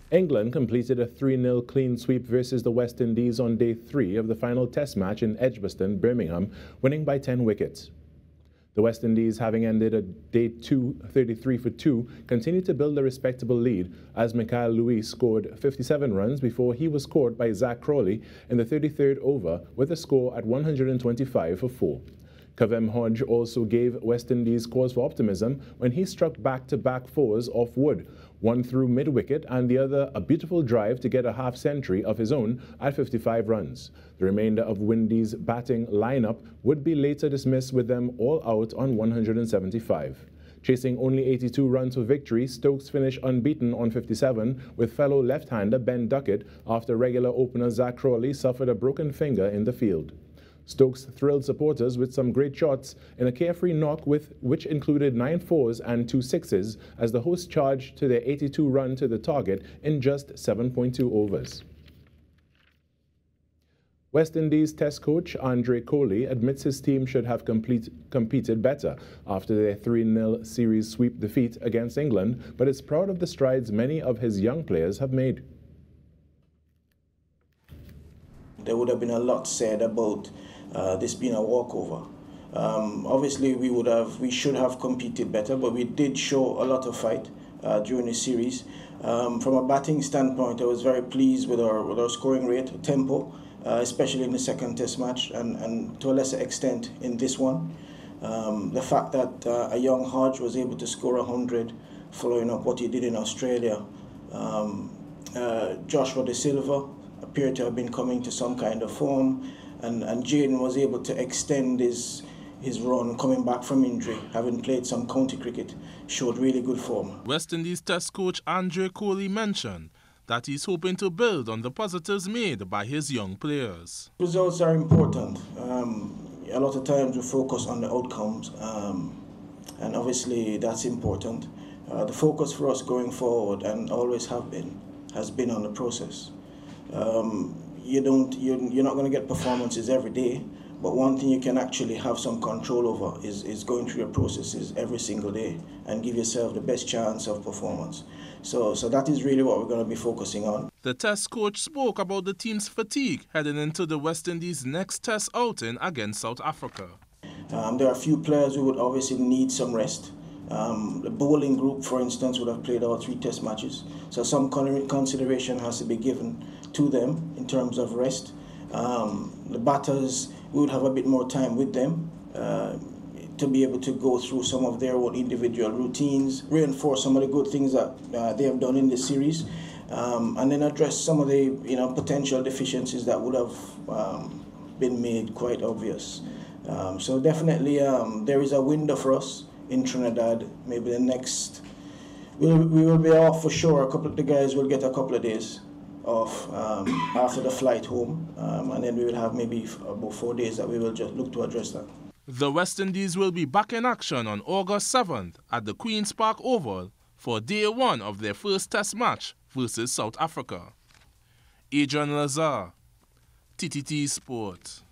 England completed a 3-0 clean sweep versus the West Indies on day 3 of the final Test match in Edgbaston, Birmingham, winning by 10 wickets. The West Indies, having ended a day 2 33 for 2, continued to build a respectable lead as Mikhail Louis scored 57 runs before he was scored by Zach Crawley in the 33rd over with a score at 125 for 4. Kavem Hodge also gave West Indies cause for optimism when he struck back-to-back fours off wood, one through mid-wicket and the other a beautiful drive to get a half-century of his own at 55 runs. The remainder of Windies' batting lineup would be later dismissed with them all out on 175. Chasing only 82 runs for victory, Stokes finished unbeaten on 57 with fellow left-hander Ben Duckett after regular opener Zach Crawley suffered a broken finger in the field. Stokes thrilled supporters with some great shots in a carefree knock which included 9 fours and 2 sixes as the hosts charged to their 82 run to the target in just 7.2 overs. West Indies Test coach Andre Coley admits his team should have competed better after their 3-0 series sweep defeat against England, but is proud of the strides many of his young players have made. There would have been a lot said about this being a walkover. Obviously, we should have competed better, but we did show a lot of fight during the series. From a batting standpoint, I was very pleased with our scoring rate, tempo, especially in the second Test match, and to a lesser extent in this one. The fact that a young Hodge was able to score 100, following up what he did in Australia. Joshua De Silva appeared to have been coming to some kind of form, and Jaden was able to extend his run coming back from injury, having played some county cricket, showed really good form. West Indies Test coach Andre Coley mentioned that he's hoping to build on the positives made by his young players. Results are important. A lot of times we focus on the outcomes, and obviously that's important. The focus for us going forward, and always has been on the process. You're not going to get performances every day, but one thing you can actually have some control over is going through your processes every single day and give yourself the best chance of performance. So that is really what we're going to be focusing on. The Test coach spoke about the team's fatigue heading into the West Indies' next Test outing against South Africa. There are a few players who would obviously need some rest. The bowling group, for instance, would have played all 3 Test matches, so some consideration has to be given to them in terms of rest. The batters, we would have a bit more time with them to be able to go through some of their own individual routines, reinforce some of the good things that they have done in the series, and then address some of the potential deficiencies that would have been made quite obvious. So definitely there is a window for us in Trinidad. Maybe the next, we will be off for sure. The guys will get a couple of days off after the flight home, and then we will have maybe about 4 days that we will just look to address that. The West Indies will be back in action on August 7th at the Queen's Park Oval for day 1 of their first Test match versus South Africa. Adrian Lazar, TTT Sport.